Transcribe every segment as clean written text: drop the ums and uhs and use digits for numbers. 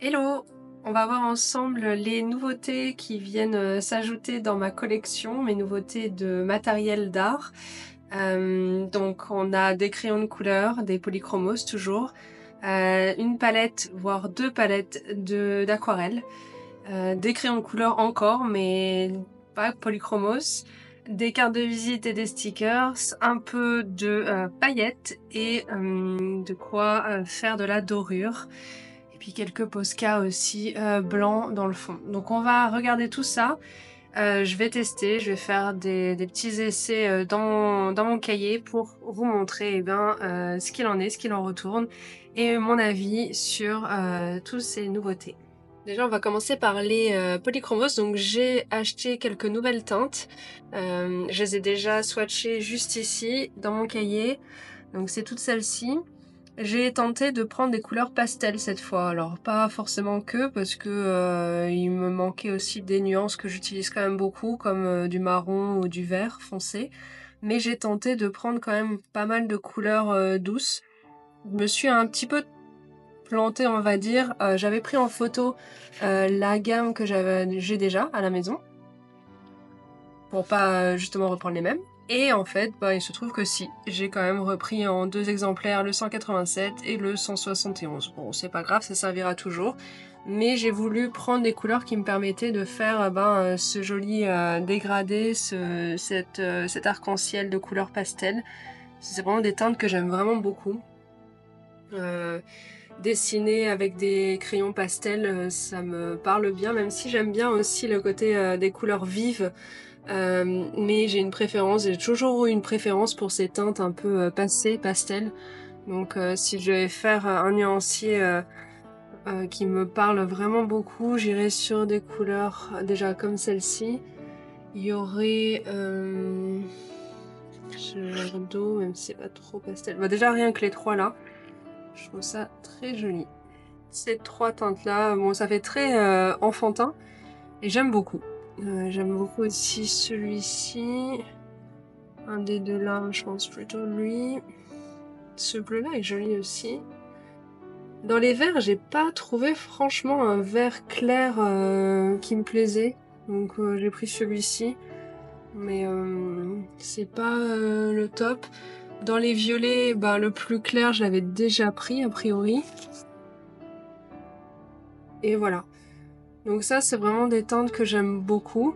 Hello! On va voir ensemble les nouveautés qui viennent s'ajouter dans ma collection, mes nouveautés de matériel d'art. Donc on a des crayons de couleur, des polychromos toujours, une palette, voire deux palettes d'aquarelle, des crayons de couleur encore, mais pas polychromos, des cartes de visite et des stickers, un peu de paillettes et de quoi faire de la dorure. Et puis quelques Posca aussi blancs dans le fond. Donc on va regarder tout ça. Je vais tester, je vais faire des petits essais dans mon cahier pour vous montrer ce qu'il en est, ce qu'il en retourne et mon avis sur toutes ces nouveautés. Déjà, on va commencer par les polychromos. Donc j'ai acheté quelques nouvelles teintes. Je les ai déjà swatchées juste ici dans mon cahier. Donc c'est toutes celles-ci. J'ai tenté de prendre des couleurs pastel cette fois, alors pas forcément que, parce que il me manquait aussi des nuances que j'utilise quand même beaucoup, comme du marron ou du vert foncé, mais j'ai tenté de prendre quand même pas mal de couleurs douces. Je me suis un petit peu plantée, on va dire. J'avais pris en photo la gamme que j'ai déjà à la maison, pour pas justement reprendre les mêmes. Et en fait, il se trouve que si, j'ai quand même repris en deux exemplaires le 187 et le 171. Bon, c'est pas grave, ça servira toujours. Mais j'ai voulu prendre des couleurs qui me permettaient de faire ce joli dégradé, cet arc-en-ciel de couleurs pastel. C'est vraiment des teintes que j'aime vraiment beaucoup. Dessiner avec des crayons pastels, ça me parle bien, même si j'aime bien aussi le côté des couleurs vives. Mais j'ai toujours eu une préférence pour ces teintes un peu passées, pastel. Donc si je vais faire un nuancier qui me parle vraiment beaucoup, j'irai sur des couleurs déjà comme celle-ci. Il y aurait ce genre d'eau, même si c'est pas trop pastel. Déjà rien que les trois là, je trouve ça très joli. Ces trois teintes là, bon ça fait très enfantin et j'aime beaucoup. J'aime beaucoup aussi celui-ci. Un des deux là, je pense plutôt lui. Ce bleu là est joli aussi. Dans les verts, j'ai pas trouvé franchement un vert clair qui me plaisait. Donc j'ai pris celui-ci. Mais c'est pas le top. Dans les violets, le plus clair, je l'avais déjà pris a priori. Et voilà. Donc ça, c'est vraiment des teintes que j'aime beaucoup.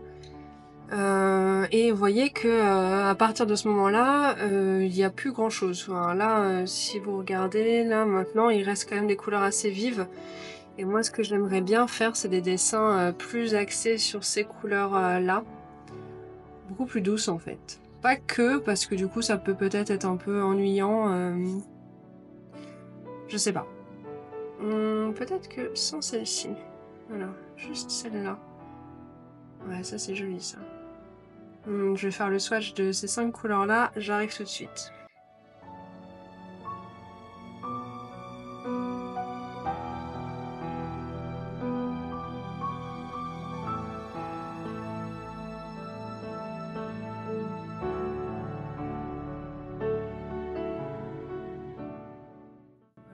Et vous voyez que à partir de ce moment-là, il n'y a plus grand-chose. Enfin, là, si vous regardez, là maintenant, il reste quand même des couleurs assez vives. Et moi, ce que j'aimerais bien faire, c'est des dessins plus axés sur ces couleurs-là. Beaucoup plus douces en fait. Pas que, parce que du coup, ça peut peut-être être un peu ennuyant. Je sais pas. Peut-être que sans celle-ci. Voilà, juste celle-là. Ouais, ça c'est joli ça. Je vais faire le swatch de ces 5 couleurs-là, j'arrive tout de suite.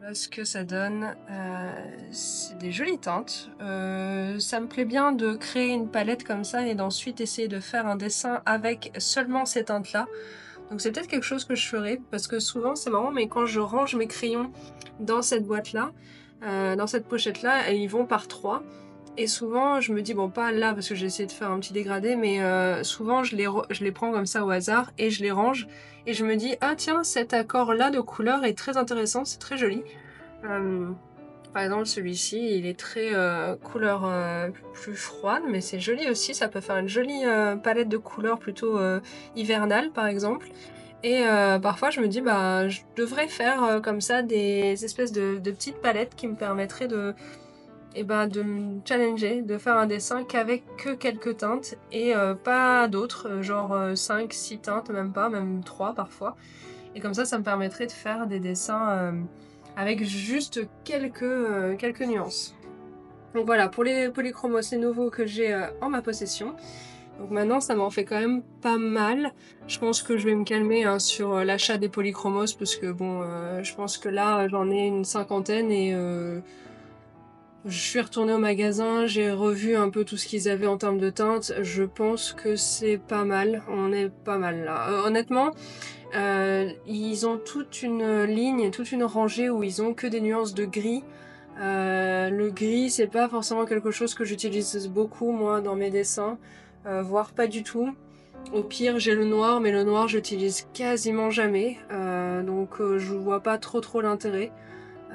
Voilà ce que ça donne. C'est des jolies teintes. Ça me plaît bien de créer une palette comme ça et d'ensuite essayer de faire un dessin avec seulement ces teintes-là. Donc c'est peut-être quelque chose que je ferai, parce que souvent c'est marrant, mais quand je range mes crayons dans cette boîte-là, dans cette pochette-là, ils vont par trois. Et souvent je me dis, bon pas là parce que j'ai essayé de faire un petit dégradé, mais souvent je les prends comme ça au hasard et je les range. Et je me dis, ah tiens, cet accord-là de couleur est très intéressant, c'est très joli. Euh, Par exemple celui-ci, il est très couleur plus froide, mais c'est joli aussi, ça peut faire une jolie palette de couleurs plutôt hivernale par exemple. Et parfois je me dis, je devrais faire comme ça des espèces de petites palettes qui me permettraient de me challenger, de faire un dessin qu'avec que quelques teintes et pas d'autres, genre 5, 6 teintes, même pas, même 3 parfois. Et comme ça me permettrait de faire des dessins avec juste quelques nuances. Donc voilà, pour les polychromos, c'est nouveau que j'ai en ma possession. Donc maintenant, ça m'en fait quand même pas mal. Je pense que je vais me calmer sur l'achat des polychromos parce que bon, je pense que là, j'en ai une cinquantaine et Je suis retournée au magasin, j'ai revu un peu tout ce qu'ils avaient en termes de teintes. Je pense que c'est pas mal. On est pas mal là. Honnêtement, ils ont toute une ligne, toute une rangée où ils ont que des nuances de gris. Le gris, c'est pas forcément quelque chose que j'utilise beaucoup moi dans mes dessins, voire pas du tout. Au pire, j'ai le noir, mais le noir, j'utilise quasiment jamais, donc je vois pas trop l'intérêt.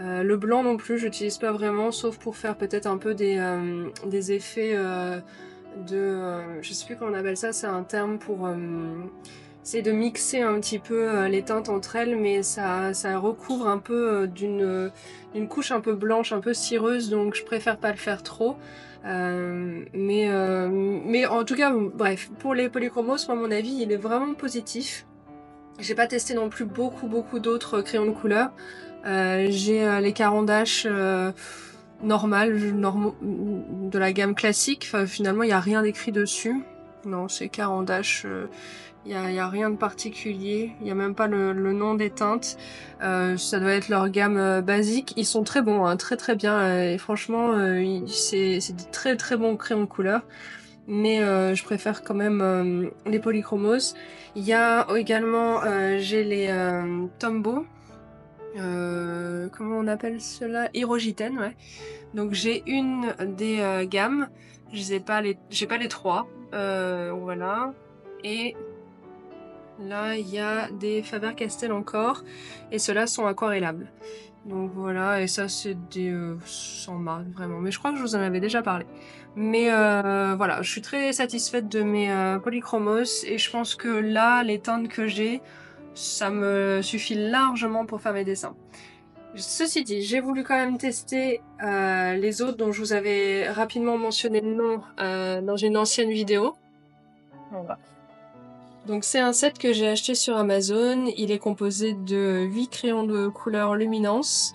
Le blanc non plus, j'utilise pas vraiment, sauf pour faire peut-être un peu des effets je sais plus comment on appelle ça, c'est un terme pour essayer de mixer un petit peu les teintes entre elles, mais ça recouvre un peu d'une couche un peu blanche, un peu cireuse, donc je préfère pas le faire trop. Mais en tout cas, bref, pour les polychromos, moi mon avis il est vraiment positif. J'ai pas testé non plus beaucoup d'autres crayons de couleur. J'ai les Caran d'Ache de la gamme classique. Enfin, finalement, il n'y a rien d'écrit dessus. Non, c'est Caran d'Ache. Y a rien de particulier. Il n'y a même pas le nom des teintes. Ça doit être leur gamme basique. Ils sont très bons, hein, très bien. Et franchement, c'est des très bons crayons de couleur. Mais je préfère quand même les polychromos. Il y a également, j'ai les Tombow. Comment on appelle cela? Hirogiten, ouais. Donc j'ai une des gammes. J'ai pas les trois. Voilà. Et là, il y a des Faber-Castell encore. Et ceux-là sont aquarellables. Donc voilà, et ça c'est des sans marque vraiment. Mais je crois que je vous en avais déjà parlé. Mais voilà, je suis très satisfaite de mes polychromos. Et je pense que là, les teintes que j'ai, ça me suffit largement pour faire mes dessins. Ceci dit, j'ai voulu quand même tester les autres dont je vous avais rapidement mentionné le nom dans une ancienne vidéo. Voilà. Donc c'est un set que j'ai acheté sur Amazon. Il est composé de 8 crayons de couleur luminance,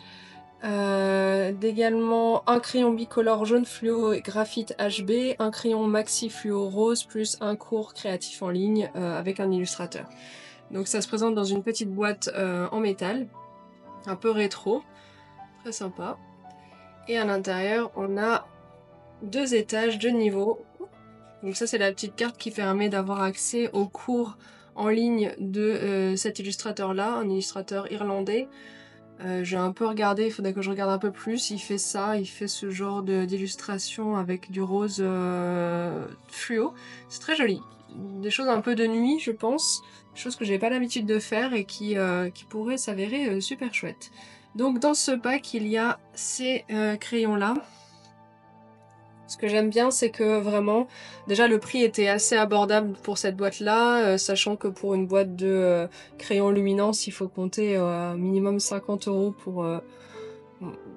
d'également un crayon bicolore jaune fluo et graphite HB, un crayon maxi fluo rose, plus un cours créatif en ligne avec un illustrateur. Donc ça se présente dans une petite boîte en métal, un peu rétro, très sympa. Et à l'intérieur, on a 2 étages, 2 niveaux. Donc ça, c'est la petite carte qui permet d'avoir accès aux cours en ligne de cet illustrateur-là, un illustrateur irlandais. J'ai un peu regardé, il faudrait que je regarde un peu plus. Il fait ça, il fait ce genre d'illustration avec du rose fluo. C'est très joli. Des choses un peu de nuit, je pense. Des choses que j'ai pas l'habitude de faire et qui pourraient s'avérer super chouettes. Donc dans ce pack, il y a ces crayons-là. Ce que j'aime bien, c'est que vraiment, déjà le prix était assez abordable pour cette boîte-là, sachant que pour une boîte de crayons luminance, il faut compter minimum 50 € pour...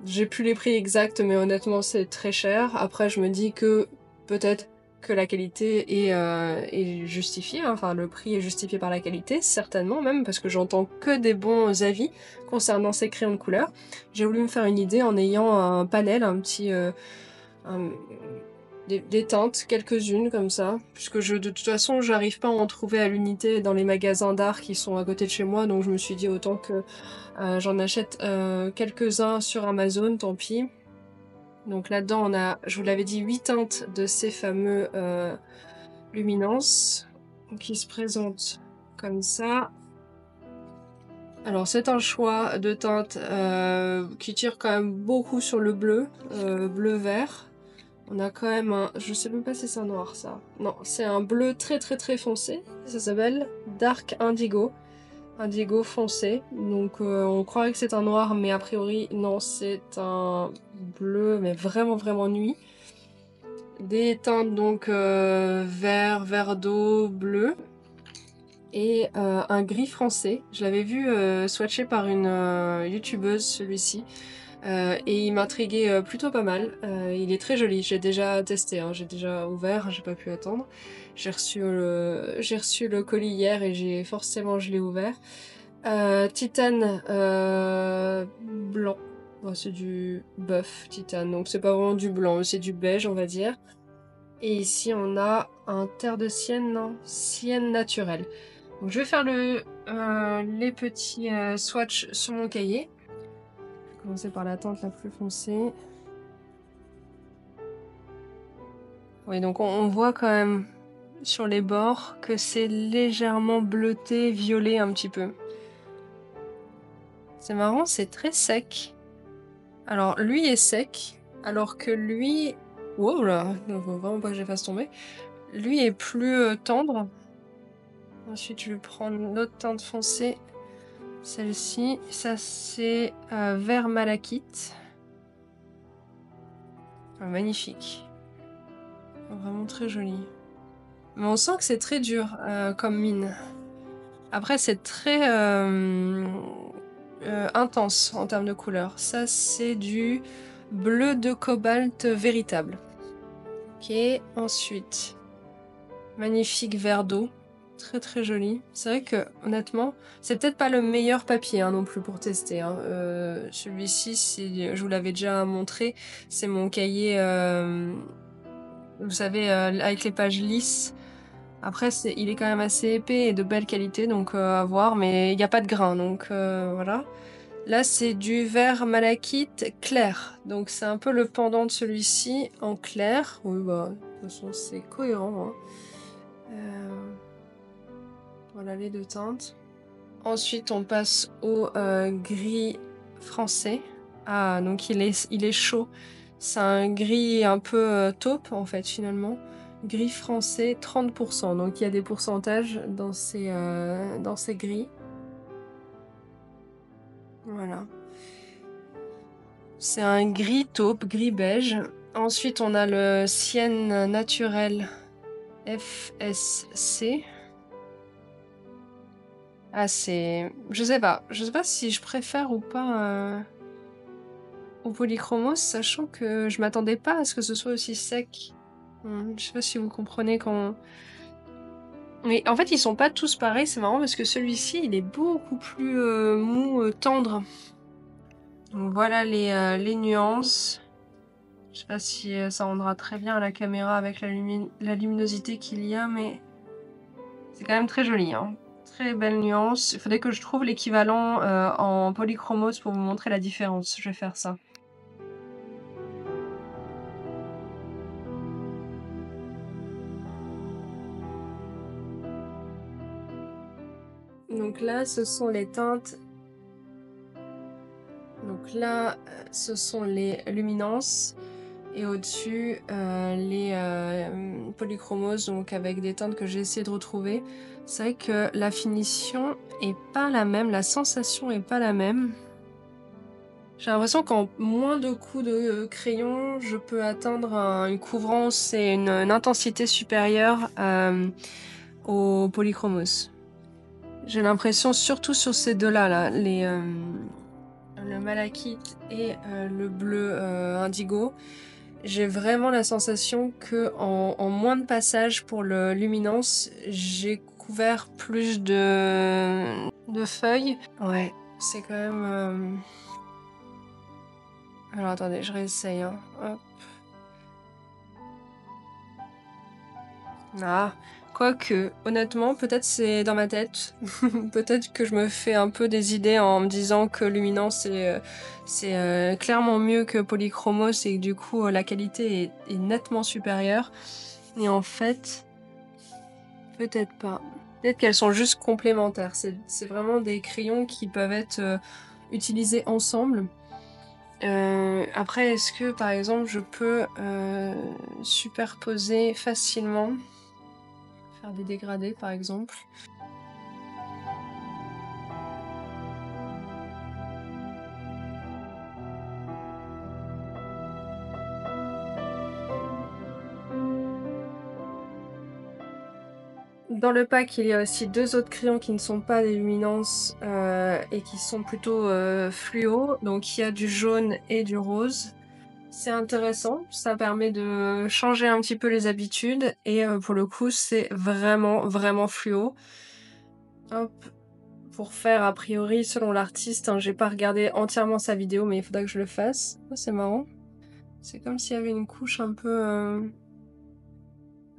j'ai plus les prix exacts, mais honnêtement, c'est très cher. Après, je me dis que peut-être que la qualité est justifiée, hein. Enfin le prix est justifié par la qualité, certainement même, parce que j'entends que des bons avis concernant ces crayons de couleur. J'ai voulu me faire une idée en ayant un panel, un petit... des teintes, quelques-unes comme ça, puisque de toute façon j'arrive pas à en trouver à l'unité dans les magasins d'art qui sont à côté de chez moi, donc je me suis dit autant que j'en achète quelques-uns sur Amazon, tant pis. Donc là-dedans on a, je vous l'avais dit, 8 teintes de ces fameux luminance qui se présentent comme ça. Alors c'est un choix de teinte qui tire quand même beaucoup sur le bleu, bleu-vert. On a quand même un... Je sais même pas si c'est un noir, ça. Non, c'est un bleu très foncé. Ça s'appelle Dark Indigo. Indigo foncé. Donc on croirait que c'est un noir, mais a priori, non, c'est un bleu, mais vraiment nuit. Des teintes donc vert, vert d'eau, bleu. Et un gris français. Je l'avais vu swatché par une youtubeuse, celui-ci. Et il m'intriguait plutôt pas mal. Il est très joli, j'ai déjà testé, hein. J'ai déjà ouvert, j'ai pas pu attendre. J'ai reçu le colis hier et je l'ai ouvert. Titane blanc. Bon, c'est du bœuf titane, donc c'est pas vraiment du blanc, c'est du beige on va dire. Et ici on a un terre de sienne, non, sienne naturelle. Donc je vais faire les petits swatchs sur mon cahier. Commencer par la teinte la plus foncée. Oui, donc on voit quand même sur les bords que c'est légèrement bleuté, violet un petit peu. C'est marrant, c'est très sec. Alors lui est sec, alors que lui... Wow là, il faut vraiment pas que je les fasse tomber. Lui est plus tendre. Ensuite, je vais prendre l'autre teinte foncée. Celle-ci. Ça, c'est vert malachite. Magnifique. Vraiment très joli. Mais on sent que c'est très dur comme mine. Après, c'est très intense en termes de couleur. Ça, c'est du bleu de cobalt véritable. Ok, ensuite, magnifique verre d'eau. Très très joli. C'est vrai que, honnêtement, c'est peut-être pas le meilleur papier non plus pour tester. Celui-ci, je vous l'avais déjà montré, c'est mon cahier, vous savez, avec les pages lisses. Après, il est quand même assez épais et de belle qualité, donc à voir, mais il n'y a pas de grain, donc voilà. Là, c'est du vert malachite clair, donc c'est un peu le pendant de celui-ci en clair. Oui, bah, de toute façon, c'est cohérent. Voilà les deux teintes. Ensuite, on passe au gris français. Ah, donc il est chaud. C'est un gris un peu taupe, en fait, finalement. Gris français, 30%. Donc il y a des pourcentages dans ces gris. Voilà. C'est un gris taupe, gris beige. Ensuite, on a le Sienne naturel FSC. Ah, c'est... Je sais pas. Je sais pas si je préfère ou pas au polychromos, sachant que je m'attendais pas à ce que ce soit aussi sec. Je sais pas si vous comprenez quand... Mais en fait, ils sont pas tous pareils, c'est marrant parce que celui-ci, il est beaucoup plus mou, tendre. Donc voilà les nuances. Je sais pas si ça rendra très bien à la caméra avec la luminosité qu'il y a, mais c'est quand même très joli, hein. Très belle nuance. Il faudrait que je trouve l'équivalent en polychromos pour vous montrer la différence. Je vais faire ça. Donc là, ce sont les teintes. Donc là, ce sont les luminances. Et au-dessus, les polychromos, donc avec des teintes que j'ai essayé de retrouver. C'est vrai que la finition est pas la même, la sensation est pas la même. J'ai l'impression qu'en moins de coups de crayon, je peux atteindre une couvrance et une intensité supérieure au polychromos. J'ai l'impression, surtout sur ces deux-là, là, le malachite et le bleu indigo, j'ai vraiment la sensation que en moins de passages pour le luminance, j'ai couvert plus de feuilles. Ouais, c'est quand même... Alors attendez, je réessaye. Hein. Hop. Ah, quoique, honnêtement, peut-être c'est dans ma tête. Peut-être que je me fais un peu des idées en me disant que luminance c'est clairement mieux que polychromos et que du coup la qualité est nettement supérieure. Et en fait, peut-être pas. Peut-être qu'elles sont juste complémentaires. C'est vraiment des crayons qui peuvent être utilisés ensemble. Après, est-ce que par exemple je peux superposer facilement, faire des dégradés par exemple? Dans le pack, il y a aussi deux autres crayons qui ne sont pas des luminances et qui sont plutôt fluo. Donc il y a du jaune et du rose. C'est intéressant, ça permet de changer un petit peu les habitudes et pour le coup c'est vraiment vraiment fluo. Hop, pour faire a priori selon l'artiste, hein, j'ai pas regardé entièrement sa vidéo mais il faudra que je le fasse. Oh, c'est marrant, c'est comme s'il y avait une couche un peu...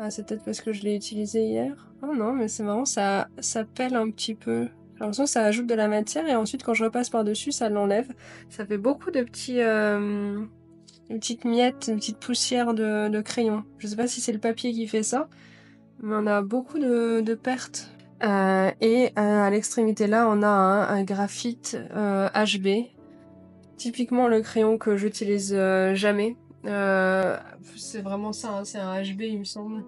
Ah, c'est peut-être parce que je l'ai utilisé hier. Oh non, mais c'est marrant, ça pèle un petit peu. J'ai l'impression que ça ajoute de la matière et ensuite quand je repasse par-dessus, ça l'enlève. Ça fait beaucoup de petits... une petite miette, une petite poussière de crayon. Je sais pas si c'est le papier qui fait ça, mais on a beaucoup de pertes. Et à l'extrémité là, on a un graphite HB. Typiquement le crayon que j'utilise jamais. C'est vraiment ça, hein, c'est un HB il me semble.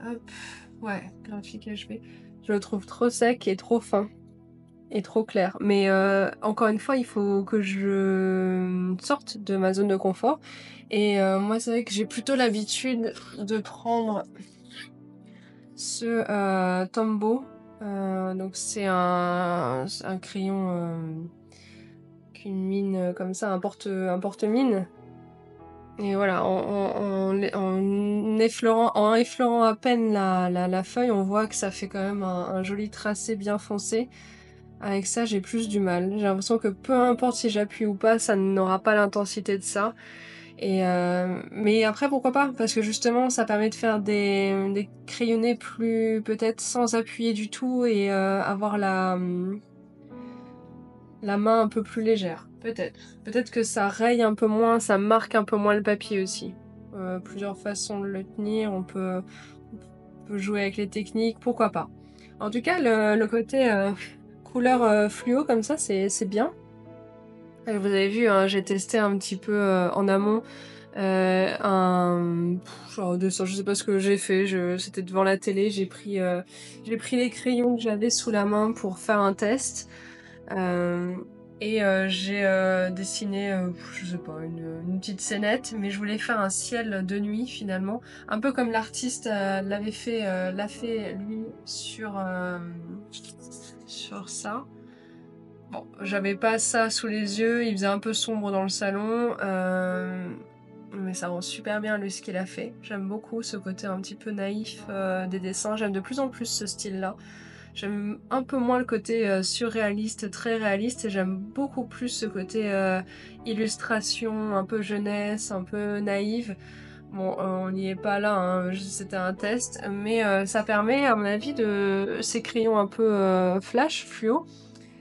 Hop, ouais, graphique HB. Je le trouve trop sec et trop fin. Et trop clair. Mais encore une fois, il faut que je sorte de ma zone de confort. Et moi, c'est vrai que j'ai plutôt l'habitude de prendre ce Tombow. Donc c'est un crayon qu'une mine comme ça, un porte-mine. Et voilà, en effleurant à peine la feuille, on voit que ça fait quand même un joli tracé bien foncé. Avec ça, j'ai plus du mal. J'ai l'impression que peu importe si j'appuie ou pas, ça n'aura pas l'intensité de ça. Et mais après, pourquoi pas? Parce que justement, ça permet de faire des crayonnés plus peut-être sans appuyer du tout et avoir la main un peu plus légère. Peut-être. Peut-être que ça raye un peu moins, ça marque un peu moins le papier aussi. Plusieurs façons de le tenir, on peut jouer avec les techniques, pourquoi pas. En tout cas, le côté couleur fluo comme ça, c'est bien. Et vous avez vu, hein, j'ai testé un petit peu en amont genre de je sais pas ce que j'ai fait, c'était devant la télé, j'ai pris les crayons que j'avais sous la main pour faire un test. Et j'ai dessiné, je sais pas, une petite scénette, mais je voulais faire un ciel de nuit finalement, un peu comme l'artiste l'a fait lui sur ça. Bon, j'avais pas ça sous les yeux, il faisait un peu sombre dans le salon, mais ça rend super bien lui ce qu'il a fait. J'aime beaucoup ce côté un petit peu naïf des dessins, j'aime de plus en plus ce style-là. J'aime un peu moins le côté surréaliste, très réaliste, et j'aime beaucoup plus ce côté illustration, un peu jeunesse, un peu naïve. Bon, on n'y est pas là, hein, c'était un test, mais ça permet, à mon avis, ces crayons un peu flash, fluo,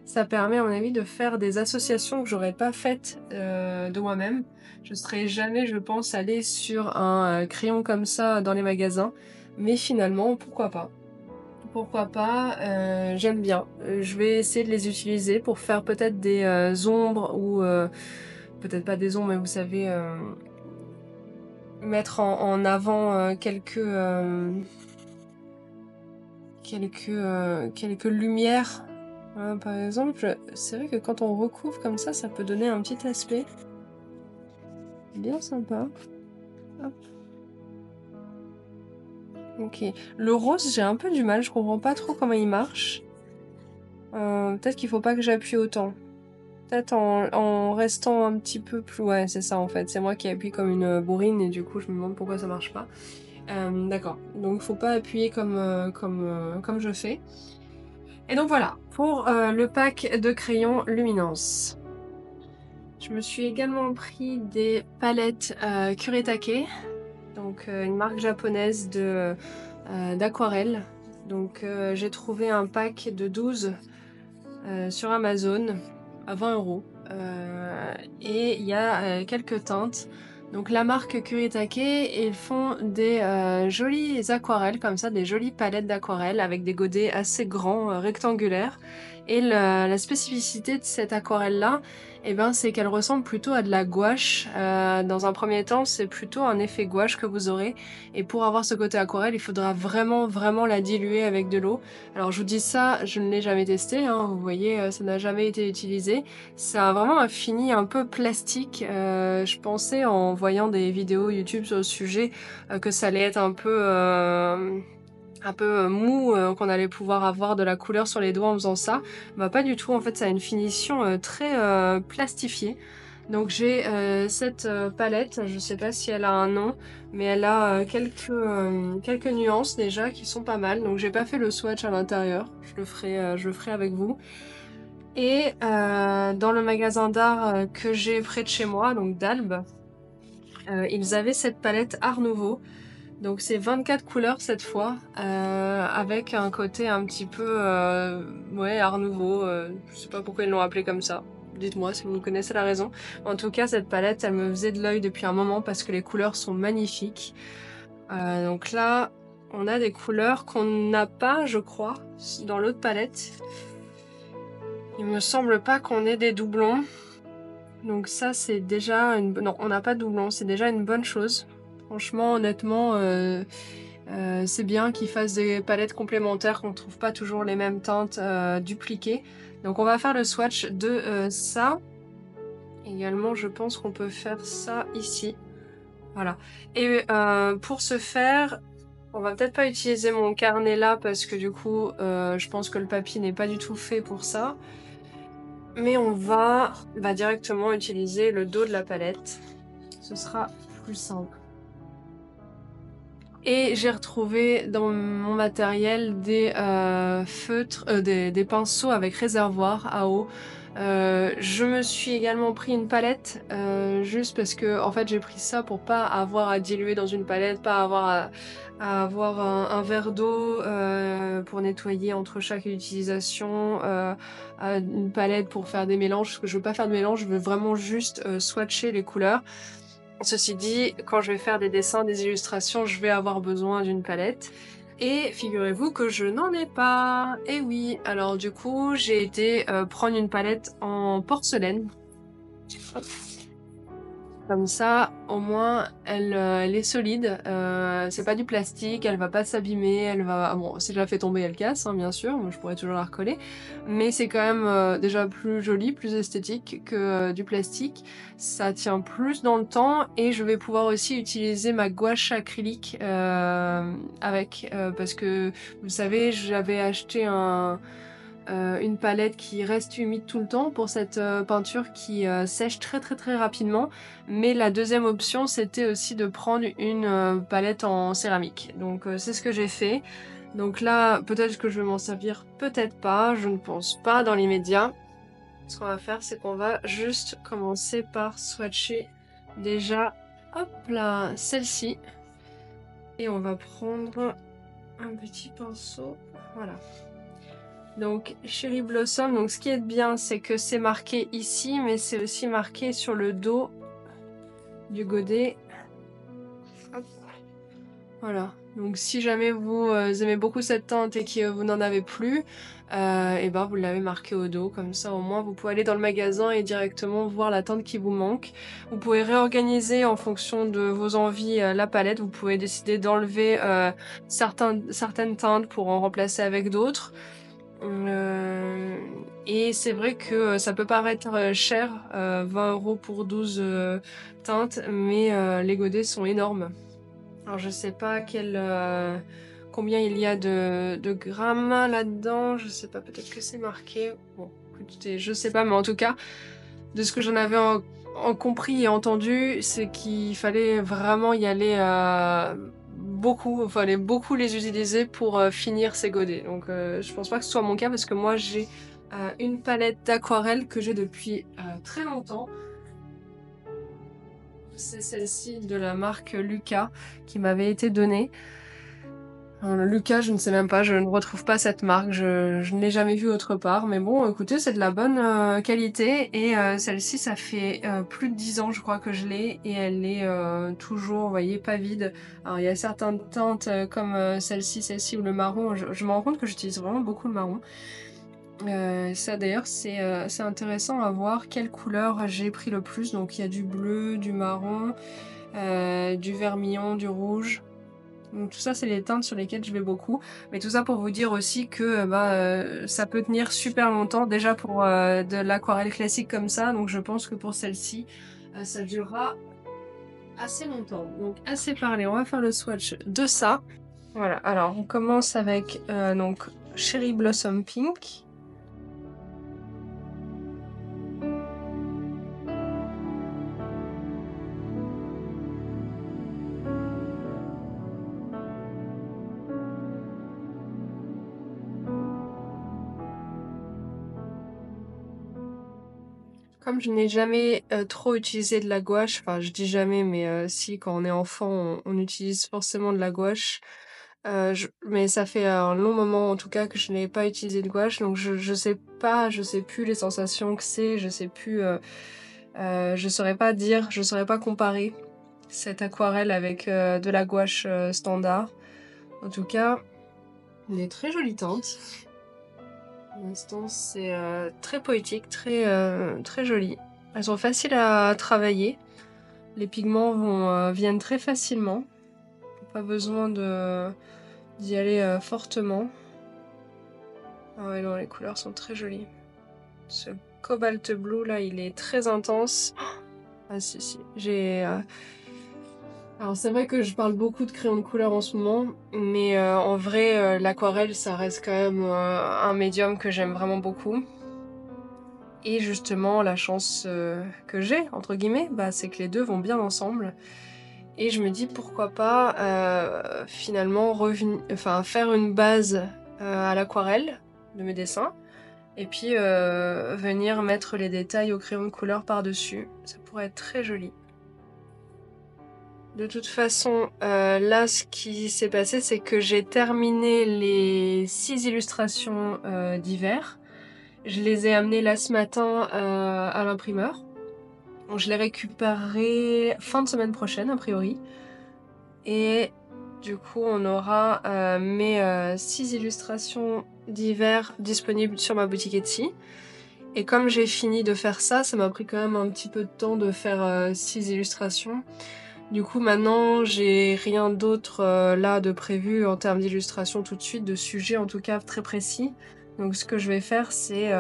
ça permet, à mon avis, de faire des associations que j'aurais pas faites de moi-même. Je serais jamais, je pense, allée sur un crayon comme ça dans les magasins, mais finalement, pourquoi pas? Pourquoi pas, j'aime bien. Je vais essayer de les utiliser pour faire peut-être des ombres ou peut-être pas des ombres, mais vous savez, mettre en avant quelques lumières. Par exemple, c'est vrai que quand on recouvre comme ça peut donner un petit aspect bien sympa. Hop. Ok. Le rose, j'ai un peu du mal, je comprends pas trop comment il marche. Peut-être qu'il faut pas que j'appuie autant. Peut-être en restant un petit peu plus... Ouais, c'est ça en fait. C'est moi qui appuie comme une bourrine et du coup je me demande pourquoi ça marche pas. D'accord. Donc faut pas appuyer comme je fais. Et donc voilà, pour le pack de crayons Luminance. Je me suis également pris des palettes Kuretake. Donc une marque japonaise d'aquarelle. Donc j'ai trouvé un pack de 12 sur Amazon à 20 €. Et il y a quelques teintes. Donc la marque Kuretake, ils font des jolies aquarelles comme ça, des jolies palettes d'aquarelle avec des godets assez grands, rectangulaires. Et la spécificité de cette aquarelle-là, eh ben, c'est qu'elle ressemble plutôt à de la gouache. Dans un premier temps, c'est plutôt un effet gouache que vous aurez. Et pour avoir ce côté aquarelle, il faudra vraiment, vraiment la diluer avec de l'eau. Alors je vous dis ça, je ne l'ai jamais testé, hein, vous voyez, ça n'a jamais été utilisé. Ça a vraiment un fini un peu plastique. Je pensais en voyant des vidéos YouTube sur le sujet que ça allait être un peu mou, qu'on allait pouvoir avoir de la couleur sur les doigts en faisant ça. Bah pas du tout, en fait ça a une finition très plastifiée. Donc j'ai cette palette, je sais pas si elle a un nom, mais elle a quelques nuances déjà qui sont pas mal. Donc j'ai pas fait le swatch à l'intérieur, je le ferai avec vous. Et dans le magasin d'art que j'ai près de chez moi, donc d'Albe, ils avaient cette palette Art Nouveau. Donc c'est 24 couleurs cette fois, avec un côté un petit peu ouais, Art Nouveau, je sais pas pourquoi ils l'ont appelé comme ça. dites-moi si vous connaissez la raison. En tout cas, cette palette, elle me faisait de l'œil depuis un moment parce que les couleurs sont magnifiques. Donc là, on a des couleurs qu'on n'a pas, je crois, dans l'autre palette. Il me semble pas qu'on ait des doublons. Donc ça, c'est déjà une... Non, on n'a pas de doublons, c'est déjà une bonne chose. Franchement, honnêtement, c'est bien qu'ils fassent des palettes complémentaires, qu'on ne trouve pas toujours les mêmes teintes dupliquées. Donc on va faire le swatch de ça. Également, je pense qu'on peut faire ça ici. Voilà. Et pour ce faire, on va peut-être pas utiliser mon carnet là parce que du coup, je pense que le papier n'est pas du tout fait pour ça. Mais on va directement utiliser le dos de la palette. Ce sera plus simple. Et j'ai retrouvé dans mon matériel des feutres, des pinceaux avec réservoir à eau. Je me suis également pris une palette, juste parce que en fait j'ai pris ça pour pas avoir à diluer dans une palette, pas avoir à avoir un verre d'eau pour nettoyer entre chaque utilisation, une palette pour faire des mélanges, parce que je veux pas faire de mélange, je veux vraiment juste swatcher les couleurs. Ceci dit, quand je vais faire des dessins, des illustrations, je vais avoir besoin d'une palette. Et figurez-vous que je n'en ai pas. Et oui, alors du coup, j'ai été prendre une palette en porcelaine. Hop. Comme ça, au moins, elle est solide. C'est pas du plastique, elle va pas s'abîmer, elle va... Bon, si je la fais tomber, elle casse, hein, bien sûr, moi je pourrais toujours la recoller. Mais c'est quand même déjà plus joli, plus esthétique que du plastique. Ça tient plus dans le temps et je vais pouvoir aussi utiliser ma gouache acrylique avec. Parce que, vous savez, j'avais acheté une palette qui reste humide tout le temps pour cette peinture qui sèche très très très rapidement. Mais la deuxième option, c'était aussi de prendre une palette en céramique. Donc c'est ce que j'ai fait. Donc là, peut-être que je vais m'en servir, peut-être pas, je ne pense pas dans l'immédiat. Ce qu'on va faire, c'est qu'on va juste commencer par swatcher déjà, hop là, celle-ci. Et on va prendre un petit pinceau, voilà. Donc Cherry Blossom, donc ce qui est bien, c'est que c'est marqué ici, mais c'est aussi marqué sur le dos du godet. Hop. Voilà, donc si jamais vous aimez beaucoup cette teinte et que vous n'en avez plus, et ben vous l'avez marqué au dos, comme ça au moins vous pouvez aller dans le magasin et directement voir la teinte qui vous manque. Vous pouvez réorganiser en fonction de vos envies la palette, vous pouvez décider d'enlever certaines teintes pour en remplacer avec d'autres. Et c'est vrai que ça peut paraître cher, 20 € pour 12 teintes, mais les godets sont énormes. Alors je sais pas combien il y a de grammes là-dedans, je sais pas, peut-être que c'est marqué. Bon, écoutez, je sais pas, mais en tout cas, de ce que j'en avais en compris et entendu, c'est qu'il fallait vraiment y aller beaucoup, il fallait beaucoup les utiliser pour finir ces godets. Donc je pense pas que ce soit mon cas parce que moi j'ai une palette d'aquarelle que j'ai depuis très longtemps. C'est celle-ci de la marque Lucas qui m'avait été donnée. Lucas, je ne sais même pas, je ne retrouve pas cette marque, je ne l'ai jamais vue autre part, mais bon, écoutez, c'est de la bonne qualité, et celle-ci, ça fait plus de 10 ans, je crois que je l'ai, et elle est toujours, vous voyez, pas vide. Alors, il y a certaines teintes comme celle-ci ou le marron, je me rends compte que j'utilise vraiment beaucoup le marron. Ça d'ailleurs, c'est intéressant à voir quelle couleur j'ai pris le plus, donc il y a du bleu, du marron, du vermillon, du rouge. Donc tout ça, c'est les teintes sur lesquelles je vais beaucoup. Mais tout ça pour vous dire aussi que ça peut tenir super longtemps. Déjà pour de l'aquarelle classique comme ça. Donc je pense que pour celle-ci, ça durera assez longtemps. Donc assez parlé, on va faire le swatch de ça. Voilà, alors on commence avec donc Cherry Blossom Pink. Comme je n'ai jamais trop utilisé de la gouache, enfin je dis jamais, mais si, quand on est enfant, on utilise forcément de la gouache. Mais ça fait un long moment en tout cas que je n'ai pas utilisé de gouache, donc je sais pas, je sais plus les sensations que c'est, je sais plus, je saurais pas dire, je saurais pas comparer cette aquarelle avec de la gouache standard. En tout cas, elle est très jolie teinte. Pour l'instant, c'est très poétique, très joli. Elles sont faciles à travailler. Les pigments viennent très facilement. Pas besoin d'y aller fortement. Ah ouais, non, les couleurs sont très jolies. Ce cobalt blue là, il est très intense. Ah si, si. Alors c'est vrai que je parle beaucoup de crayons de couleur en ce moment, mais en vrai, l'aquarelle, ça reste quand même un médium que j'aime vraiment beaucoup. Et justement, la chance que j'ai, entre guillemets, bah, c'est que les deux vont bien ensemble. Et je me dis pourquoi pas finalement faire une base à l'aquarelle de mes dessins et puis venir mettre les détails au crayon de couleur par-dessus. Ça pourrait être très joli. De toute façon, là ce qui s'est passé c'est que j'ai terminé les 6 illustrations d'hiver. Je les ai amenées là ce matin à l'imprimeur. Je les récupérerai fin de semaine prochaine a priori. Et du coup, on aura mes 6 illustrations d'hiver disponibles sur ma boutique Etsy. Et comme j'ai fini de faire ça, ça m'a pris quand même un petit peu de temps de faire 6 illustrations. Du coup, maintenant, j'ai rien d'autre là de prévu en termes d'illustration tout de suite, de sujet en tout cas très précis. Donc ce que je vais faire, c'est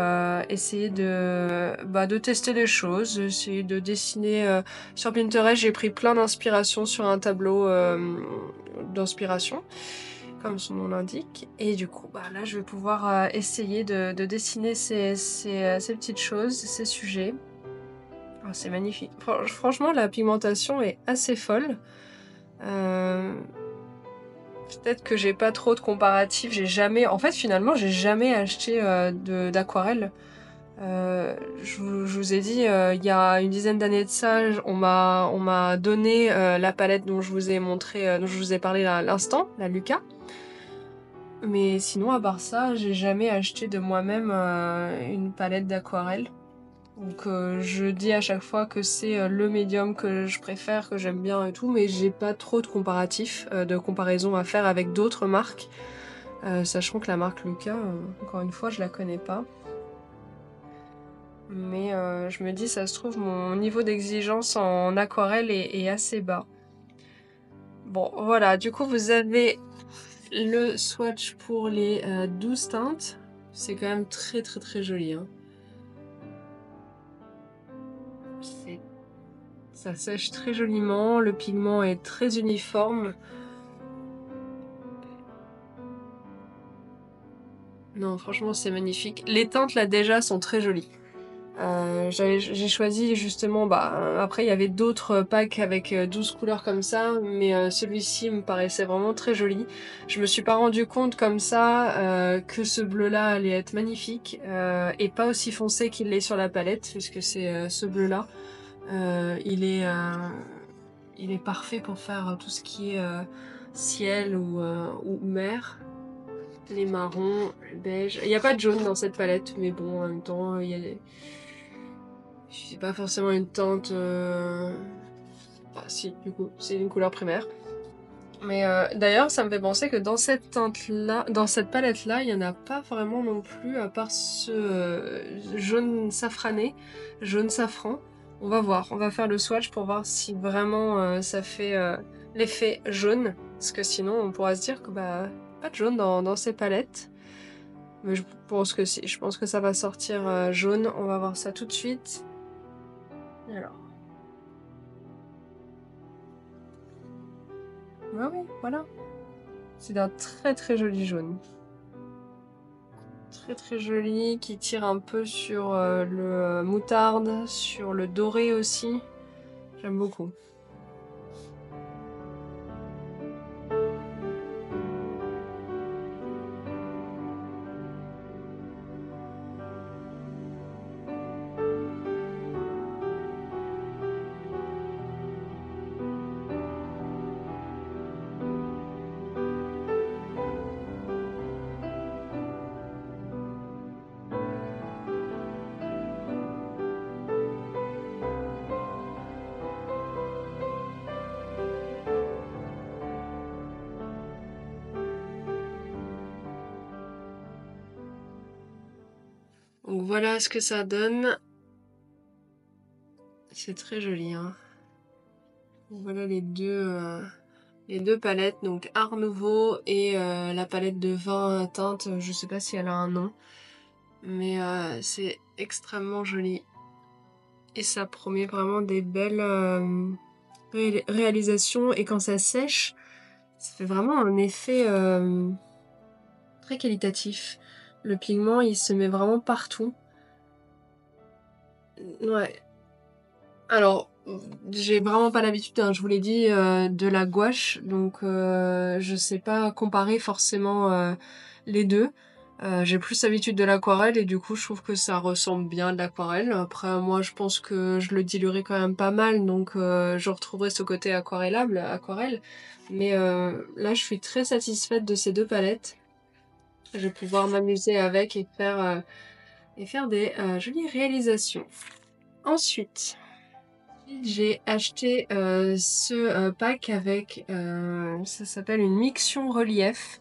essayer de tester des choses, essayer de dessiner. Sur Pinterest, j'ai pris plein d'inspiration sur un tableau d'inspiration, comme son nom l'indique. Et du coup, bah, là, je vais pouvoir essayer de dessiner ces petites choses, ces sujets. Oh, c'est magnifique. Franchement, la pigmentation est assez folle. Peut-être que j'ai pas trop de comparatifs. En fait, finalement, j'ai jamais acheté d'aquarelle. Je vous ai dit, il y a une dizaine d'années de ça, on m'a donné la palette dont je vous ai montré, dont je vous ai parlé à l'instant, la Luca. Mais sinon, à part ça, j'ai jamais acheté de moi-même une palette d'aquarelle. Donc je dis à chaque fois que c'est le médium que je préfère, que j'aime bien et tout, mais j'ai pas trop de comparatifs, de comparaison à faire avec d'autres marques. Sachant que la marque Luca, encore une fois, je la connais pas. Mais je me dis, ça se trouve, mon niveau d'exigence en aquarelle est assez bas. Bon, voilà, du coup, vous avez le swatch pour les 12 teintes. C'est quand même très très très joli, hein. Ça sèche très joliment, le pigment est très uniforme. Non, franchement, c'est magnifique. Les teintes, là, déjà, sont très jolies. J'ai choisi justement, après il y avait d'autres packs avec 12 couleurs comme ça, mais celui-ci me paraissait vraiment très joli. Je me suis pas rendu compte comme ça que ce bleu-là allait être magnifique et pas aussi foncé qu'il l'est sur la palette, puisque c'est ce bleu-là. Il est parfait pour faire tout ce qui est ciel ou mer. Les marrons, le beige. Il n'y a pas de jaune dans cette palette, mais bon, en même temps, il y a des... C'est pas forcément une teinte... Enfin, si, du coup, c'est une couleur primaire. Mais d'ailleurs, ça me fait penser que dans cette teinte-là, dans cette palette-là, il n'y en a pas vraiment non plus, à part ce jaune safrané, jaune safran. On va voir, on va faire le swatch pour voir si vraiment ça fait l'effet jaune. Parce que sinon, on pourra se dire que bah, pas de jaune dans ces palettes. Mais je pense que si, je pense que ça va sortir jaune. On va voir ça tout de suite. Alors. Ouais, oui, voilà. C'est d'un très très joli jaune. Très très joli, qui tire un peu sur le moutarde, sur le doré aussi. J'aime beaucoup. voilà ce que ça donne. C'est très joli, hein. Voilà les deux palettes, donc Art Nouveau et la palette de 20 teintes, je sais pas si elle a un nom, mais c'est extrêmement joli. Et ça promet vraiment des belles réalisations, et quand ça sèche, ça fait vraiment un effet très qualitatif. Le pigment, il se met vraiment partout. Ouais. Alors, j'ai vraiment pas l'habitude, hein, je vous l'ai dit, de la gouache, donc je sais pas comparer forcément les deux. J'ai plus l'habitude de l'aquarelle et du coup je trouve que ça ressemble bien à de l'aquarelle. Après moi je pense que je le diluerai quand même pas mal, donc je retrouverai ce côté aquarellable, aquarelle. Mais là je suis très satisfaite de ces deux palettes. Je vais pouvoir m'amuser avec et faire des jolies réalisations. Ensuite, j'ai acheté ce pack avec, ça s'appelle une miction relief,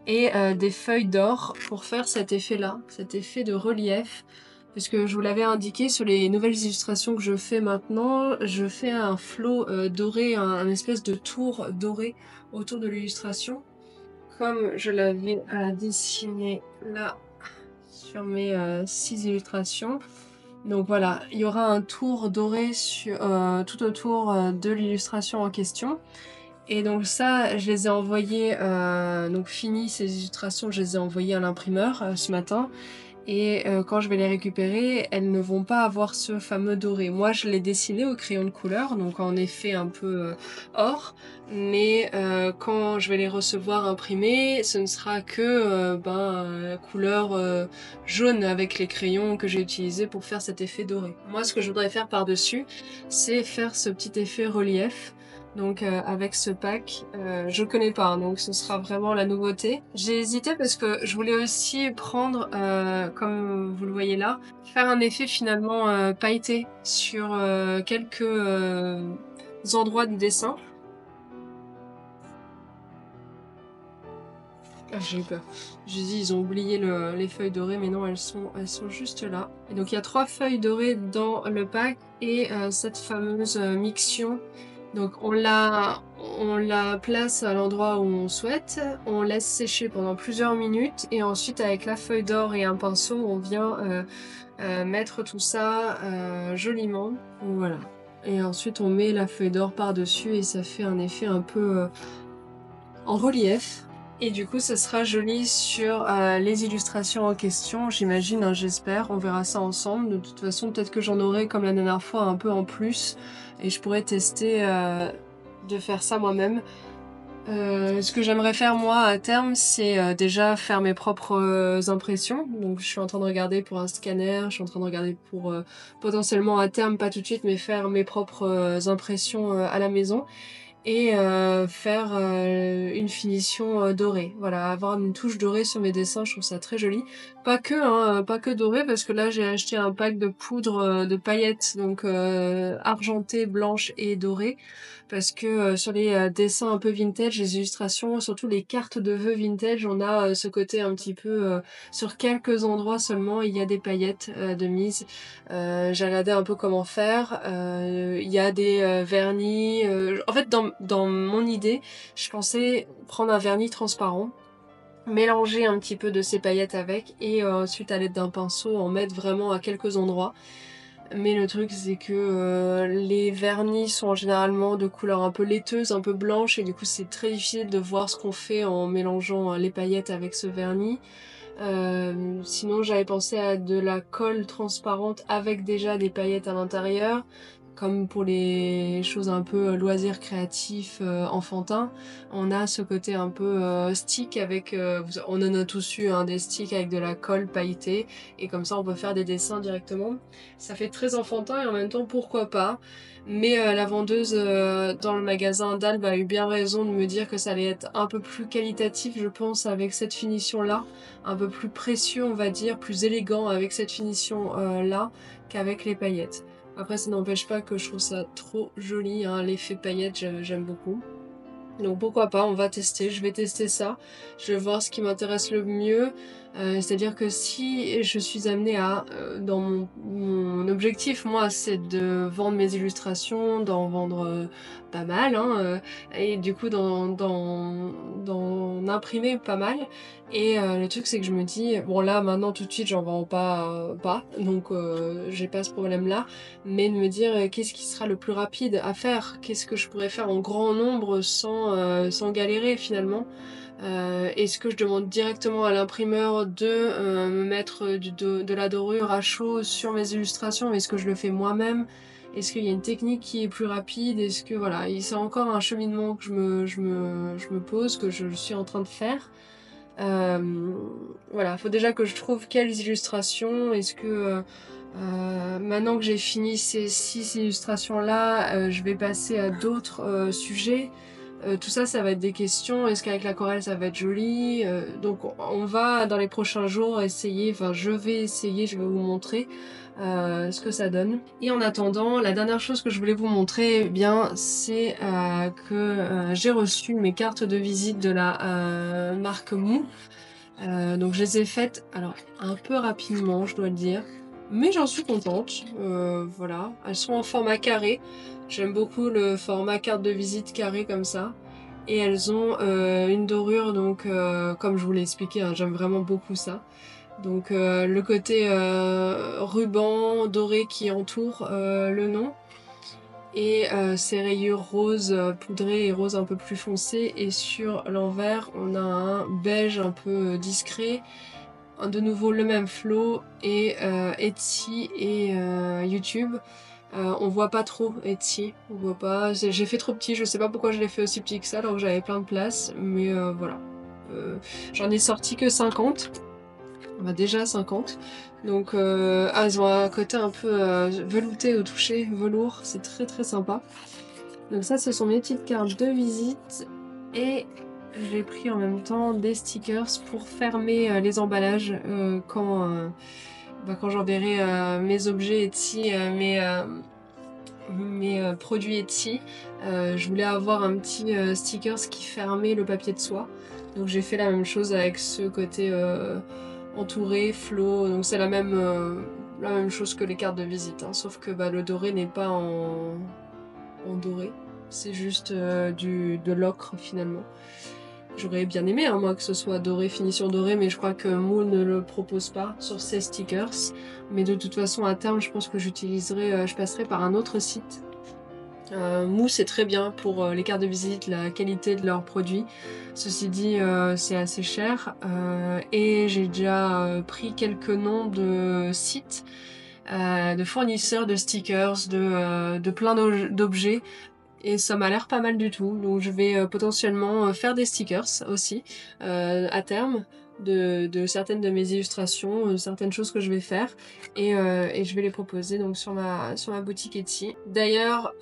et des feuilles d'or pour faire cet effet-là, cet effet de relief. Puisque je vous l'avais indiqué sur les nouvelles illustrations que je fais maintenant, je fais un flot doré, un espèce de tour doré autour de l'illustration, comme je l'avais dessiné là sur mes 6 illustrations. Donc voilà, il y aura un tour doré sur, tout autour de l'illustration en question. Et donc ça, je les ai envoyés, donc fini ces illustrations, je les ai envoyées à l'imprimeur ce matin. Et quand je vais les récupérer, elles ne vont pas avoir ce fameux doré. Moi, je l'ai dessiné au crayon de couleur, donc en effet un peu or. Mais quand je vais les recevoir imprimés, ce ne sera que couleur jaune avec les crayons que j'ai utilisés pour faire cet effet doré. Moi, ce que je voudrais faire par-dessus, c'est faire ce petit effet relief. Donc avec ce pack, je connais pas, hein, donc ce sera vraiment la nouveauté. J'ai hésité parce que je voulais aussi prendre, comme vous le voyez là, faire un effet finalement pailleté sur quelques endroits du dessin. Ah, j'ai eu peur. J'ai dit ils ont oublié les feuilles dorées, mais non, elles sont juste là. Et donc il y a 3 feuilles dorées dans le pack et cette fameuse mixion. Donc on la place à l'endroit où on souhaite, on laisse sécher pendant plusieurs minutes et ensuite avec la feuille d'or et un pinceau on vient mettre tout ça joliment. Voilà. Et ensuite on met la feuille d'or par-dessus et ça fait un effet un peu en relief. Et du coup ça sera joli sur les illustrations en question, j'imagine, hein, j'espère, on verra ça ensemble. De toute façon peut-être que j'en aurai comme la dernière fois un peu en plus et je pourrais tester de faire ça moi-même. Ce que j'aimerais faire moi à terme, c'est déjà faire mes propres impressions. Donc je suis en train de regarder pour un scanner, je suis en train de regarder pour potentiellement à terme, pas tout de suite, mais faire mes propres impressions à la maison. Et faire une finition dorée. Voilà, avoir une touche dorée sur mes dessins, je trouve ça très joli. Pas que, hein, pas que doré, parce que là j'ai acheté un pack de poudre de paillettes, donc argentées, blanches et dorées, parce que sur les dessins un peu vintage, les illustrations, surtout les cartes de vœux vintage, on a ce côté un petit peu, sur quelques endroits seulement, il y a des paillettes de mise. J'ai regardé un peu comment faire. Il y a des vernis. En fait, dans mon idée, je pensais prendre un vernis transparent, mélanger un petit peu de ces paillettes avec, et ensuite à l'aide d'un pinceau en mettre vraiment à quelques endroits. Mais le truc c'est que les vernis sont généralement de couleur un peu laiteuse, un peu blanche, et du coup c'est très difficile de voir ce qu'on fait en mélangeant les paillettes avec ce vernis. Sinon j'avais pensé à de la colle transparente avec déjà des paillettes à l'intérieur, comme pour les choses un peu loisirs créatifs enfantins. On a ce côté un peu stick avec, on en a tous eu, hein, des sticks avec de la colle pailletée, et comme ça on peut faire des dessins directement. Ça fait très enfantin et en même temps pourquoi pas. Mais la vendeuse dans le magasin d'Albe a eu bien raison de me dire que ça allait être un peu plus qualitatif, je pense, avec cette finition-là. Un peu plus précieux, on va dire, plus élégant avec cette finition-là qu'avec les paillettes. Après, ça n'empêche pas que je trouve ça trop joli, hein, l'effet paillettes, j'aime beaucoup. Donc pourquoi pas, on va tester, je vais tester ça, je vais voir ce qui m'intéresse le mieux. C'est-à-dire que si je suis amenée à, dans mon objectif, moi, c'est de vendre mes illustrations, d'en vendre pas mal, hein, et du coup d'en imprimer pas mal. Et le truc c'est que je me dis, bon là maintenant tout de suite j'en vends pas, donc j'ai pas ce problème-là, mais de me dire qu'est-ce qui sera le plus rapide à faire, qu'est-ce que je pourrais faire en grand nombre sans galérer finalement. Est-ce que je demande directement à l'imprimeur de me mettre de la dorure à chaud sur mes illustrations? Est-ce que je le fais moi-même? Est-ce qu'il y a une technique qui est plus rapide? Est-ce que voilà, c'est encore un cheminement que je me pose, que je suis en train de faire. Voilà, faut déjà que je trouve quelles illustrations. Est-ce que maintenant que j'ai fini ces 6 illustrations-là, je vais passer à d'autres sujets. Tout ça, ça va être des questions. Est-ce qu'avec l'aquarelle, ça va être joli? Donc, on va dans les prochains jours essayer, enfin, je vais essayer, je vais vous montrer ce que ça donne. Et en attendant, la dernière chose que je voulais vous montrer, eh bien, c'est que j'ai reçu mes cartes de visite de la marque Mou. Donc, je les ai faites, alors, un peu rapidement, je dois le dire. Mais j'en suis contente, voilà. Elles sont en format carré. J'aime beaucoup le format carte de visite carré comme ça. Et elles ont une dorure, donc comme je vous l'ai expliqué, hein, j'aime vraiment beaucoup ça. Donc le côté ruban doré qui entoure le nom. Et ces rayures roses poudrées et roses un peu plus foncées. Et sur l'envers, on a un beige un peu discret. De nouveau le même flow et Etsy et YouTube. On voit pas trop Etsy, on voit pas. J'ai fait trop petit, je sais pas pourquoi je l'ai fait aussi petit que ça alors que j'avais plein de place, mais voilà. J'en ai sorti que 50. On va déjà 50. Donc elles ont un côté un peu velouté au toucher, velours, c'est très très sympa. Donc ça ce sont mes petites cartes de visite et j'ai pris en même temps des stickers pour fermer les emballages quand j'enverrai mes objets Etsy, mes produits Etsy. Je voulais avoir un petit stickers qui fermait le papier de soie. Donc j'ai fait la même chose avec ce côté entouré, flow. Donc c'est la même chose que les cartes de visite, hein, sauf que bah, le doré n'est pas en doré. C'est juste de l'ocre finalement. J'aurais bien aimé, hein, moi, que ce soit doré, finition dorée, mais je crois que Moon ne le propose pas sur ses stickers. Mais de toute façon, à terme, je pense que je passerai par un autre site. Mou, c'est très bien pour les cartes de visite, la qualité de leurs produits. Ceci dit, c'est assez cher. Et j'ai déjà pris quelques noms de sites, de fournisseurs de stickers, de plein d'objets. Et ça m'a l'air pas mal du tout. Donc je vais potentiellement faire des stickers aussi à terme de certaines de mes illustrations, certaines choses que je vais faire. Et je vais les proposer donc sur ma boutique Etsy. D'ailleurs,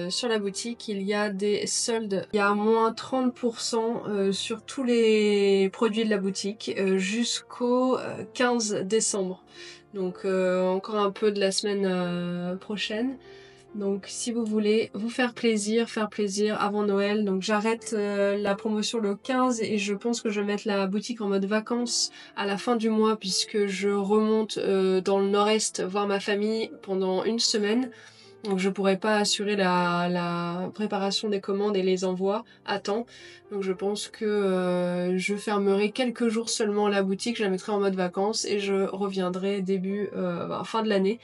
sur la boutique, il y a des soldes. Il y a moins 30% sur tous les produits de la boutique jusqu'au 15 décembre. Donc encore un peu de la semaine prochaine. Donc si vous voulez vous faire plaisir avant Noël, donc j'arrête la promotion le 15 et je pense que je vais mettre la boutique en mode vacances à la fin du mois puisque je remonte dans le nord-est voir ma famille pendant une semaine. Donc je pourrais pas assurer la préparation des commandes et les envois à temps. Donc je pense que je fermerai quelques jours seulement la boutique, je la mettrai en mode vacances et je reviendrai fin de l'année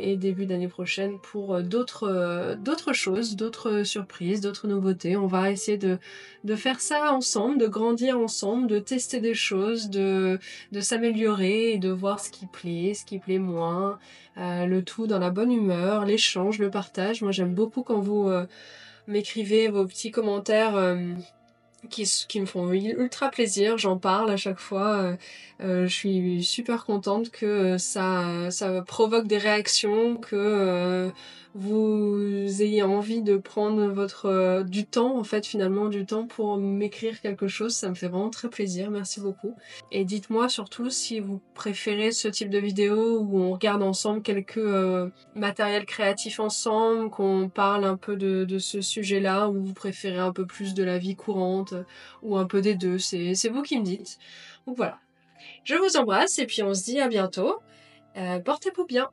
et début d'année prochaine pour d'autres choses, d'autres surprises, d'autres nouveautés. On va essayer de faire ça ensemble, de grandir ensemble, de tester des choses, de s'améliorer et de voir ce qui plaît moins, le tout dans la bonne humeur, l'échange, le partage. Moi j'aime beaucoup quand vous m'écrivez vos petits commentaires qui me font ultra plaisir, j'en parle à chaque fois. Je suis super contente que ça provoque des réactions, que vous ayez envie de prendre votre du temps, en fait, finalement, du temps pour m'écrire quelque chose. Ça me fait vraiment très plaisir. Merci beaucoup. Et dites-moi surtout si vous préférez ce type de vidéo où on regarde ensemble quelques matériels créatifs ensemble, qu'on parle un peu de ce sujet-là, ou vous préférez un peu plus de la vie courante, ou un peu des deux. C'est vous qui me dites. Donc voilà. Je vous embrasse et puis on se dit à bientôt. Portez-vous bien.